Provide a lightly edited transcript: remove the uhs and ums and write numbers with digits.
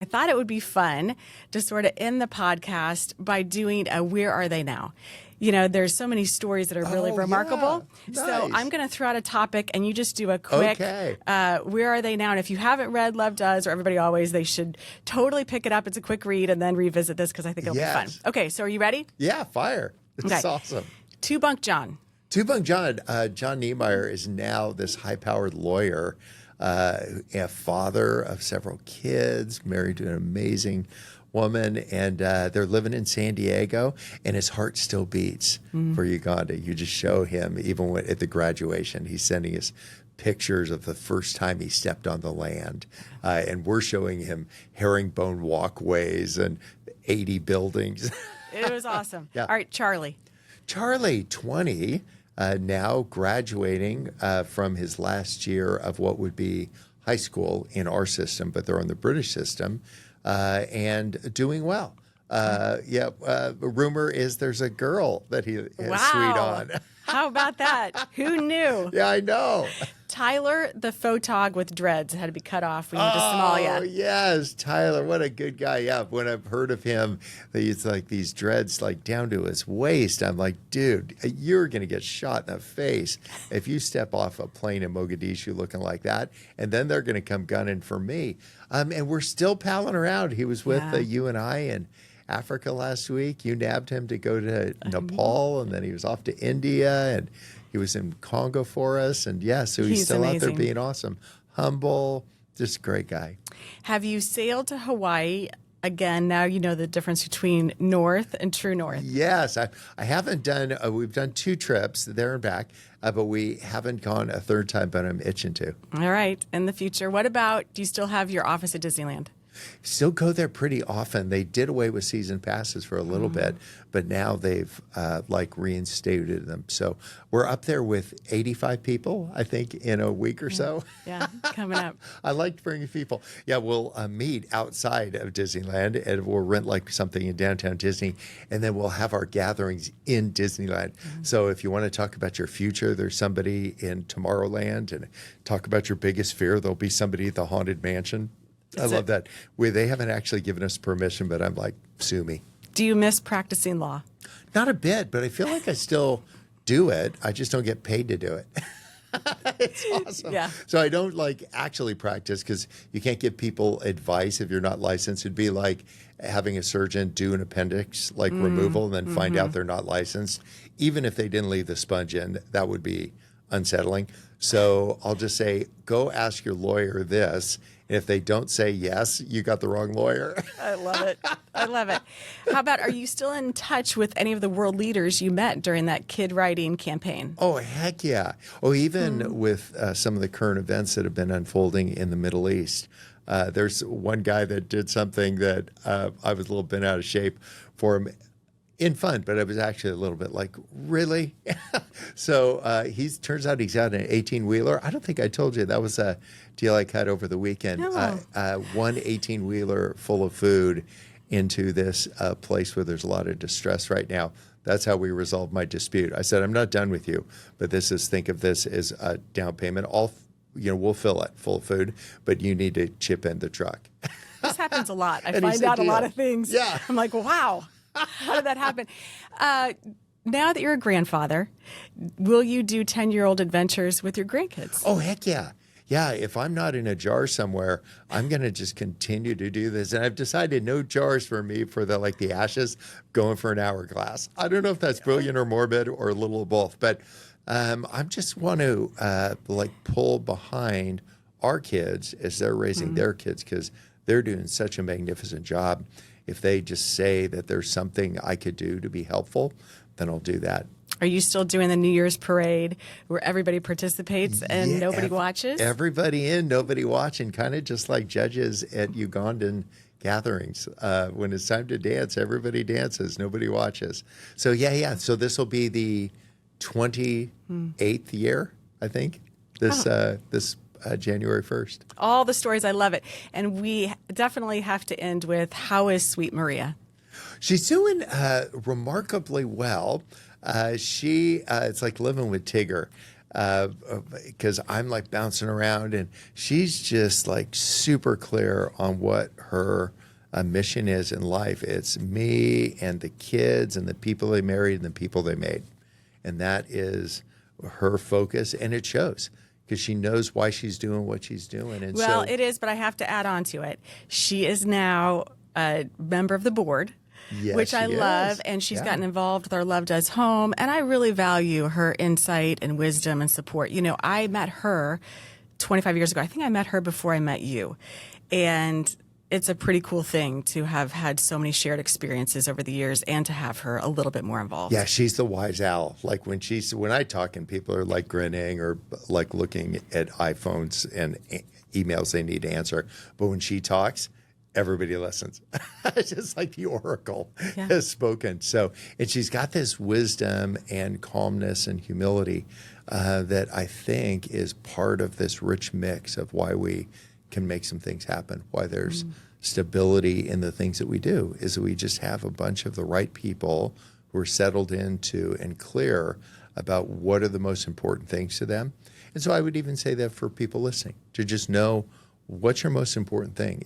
thought it would be fun to sort of end the podcast by doing a Where Are They Now? You know, there's so many stories that are really remarkable. Yeah. So Nice. I'm going to throw out a topic and you just do a quick, Where Are They Now? And if you haven't read Love Does or Everybody Always, they should totally pick it up. It's a quick read and then revisit this because I think it'll be fun. Okay, so are you ready? Yeah, fire. This is awesome. Two Bunk John. Two Bunk John. John Niemeyer is now this high-powered lawyer, a father of several kids, married to an amazing woman, and they're living in San Diego, and his heart still beats for Uganda. You just show him, even at the graduation, he's sending us pictures of the first time he stepped on the land, and we're showing him herringbone walkways and 80 buildings. It was awesome. Yeah. All right, Charlie. Charlie, 20, now graduating from his last year of what would be high school in our system, but they're on the British system, and doing well. Rumor is there's a girl that he is sweet on. How about that? Who knew? Yeah, I know. Tyler, the photog with dreads, had to be cut off. We went to Somalia. Oh, yes. Tyler, what a good guy. Yeah, when I've heard of him, he's like these dreads like down to his waist. I'm like, dude, you're going to get shot in the face if you step off a plane in Mogadishu looking like that. And then they're going to come gunning for me. And we're still palling around. He was with you and I in Africa last week. You nabbed him to go to Nepal, and then he was off to India, and he was in Congo for us. And so he's still amazing. out there being awesome, humble, just a great guy. Have you sailed to Hawaii again? Now you know the difference between North and True North. Yes, I haven't done, we've done 2 trips there and back, but we haven't gone a third time, but I'm itching to. All right, in the future. What about, do you still have your office at Disneyland? Still go there pretty often. They did away with season passes for a little bit, but now they've reinstated them. So we're up there with 85 people, I think, in a week or so. Yeah, coming up. I like bringing people. Yeah, we'll meet outside of Disneyland, and we'll rent like something in downtown Disney, and then we'll have our gatherings in Disneyland. So if you want to talk about your future, there's somebody in Tomorrowland, and talk about your biggest fear, there'll be somebody at the Haunted Mansion. I love that. They haven't actually given us permission, but I'm like, sue me. Do you miss practicing law? Not a bit, but I feel like I still do it. I just don't get paid to do it. It's awesome. Yeah. So I don't actually practice because you can't give people advice if you're not licensed. It'd be like having a surgeon do an appendix removal and then find out they're not licensed. Even if they didn't leave the sponge in, that would be unsettling. So I'll just say, go ask your lawyer this. And if they don't say yes, you got the wrong lawyer. I love it. I love it. How about, are you still in touch with any of the world leaders you met during that kid writing campaign? Oh, heck yeah. Oh, even with some of the current events that have been unfolding in the Middle East. There's one guy that did something that I was a little bit out of shape for him. In fun, but I was actually a little bit like, really? So turns out he's out an 18-wheeler. I don't think I told you. That was a deal I cut over the weekend. No. One 18-wheeler full of food into this place where there's a lot of distress right now. That's how we resolved my dispute. I said, I'm not done with you, but think of this as a down payment. We'll fill it full of food, but you need to chip in the truck. This happens a lot. I And he find said, out a lot "Deal." of things. Yeah. I'm like, wow, how did that happen? Now that you're a grandfather, will you do 10-year-old adventures with your grandkids? Oh, heck yeah. Yeah, if I'm not in a jar somewhere, I'm going to just continue to do this. And I've decided no jars for me for the ashes, going for an hourglass. I don't know if that's brilliant or morbid or a little of both, but I just want to pull behind our kids as they're raising their kids, because they're doing such a magnificent job. If they just say that there's something I could do to be helpful, then I'll do that. Are you still doing the New Year's parade where everybody participates and nobody watches? Everybody in, nobody watching, kind of just like judges at Ugandan gatherings. When it's time to dance, everybody dances, nobody watches. So yeah. So this will be the 28th year, I think, this January 1st. All the stories, I love it. And we definitely have to end with, how is Sweet Maria? She's doing remarkably well. It's like living with Tigger. because I'm like bouncing around, and she's just like super clear on what her mission is in life. It's me and the kids and the people they married and the people they made. And that is her focus, and it shows because she knows why she's doing what she's doing. And well, it is, but I have to add on to it. She is now a member of the board. Yes, which I love, and she's gotten involved with our Love Does Home, and I really value her insight and wisdom and support. You know, I met her 25 years ago. I think I met her before I met you, and it's a pretty cool thing to have had so many shared experiences over the years and to have her a little bit more involved. Yeah, she's the wise owl. Like when I talk and people are like grinning or like looking at iPhones and emails they need to answer, but when she talks, everybody listens. It's just like the oracle has spoken. So, and she's got this wisdom and calmness and humility that I think is part of this rich mix of why we can make some things happen, why there's stability in the things that we do, is that we just have a bunch of the right people who are settled into and clear about what are the most important things to them. And so I would even say that for people listening, to just know what's your most important thing.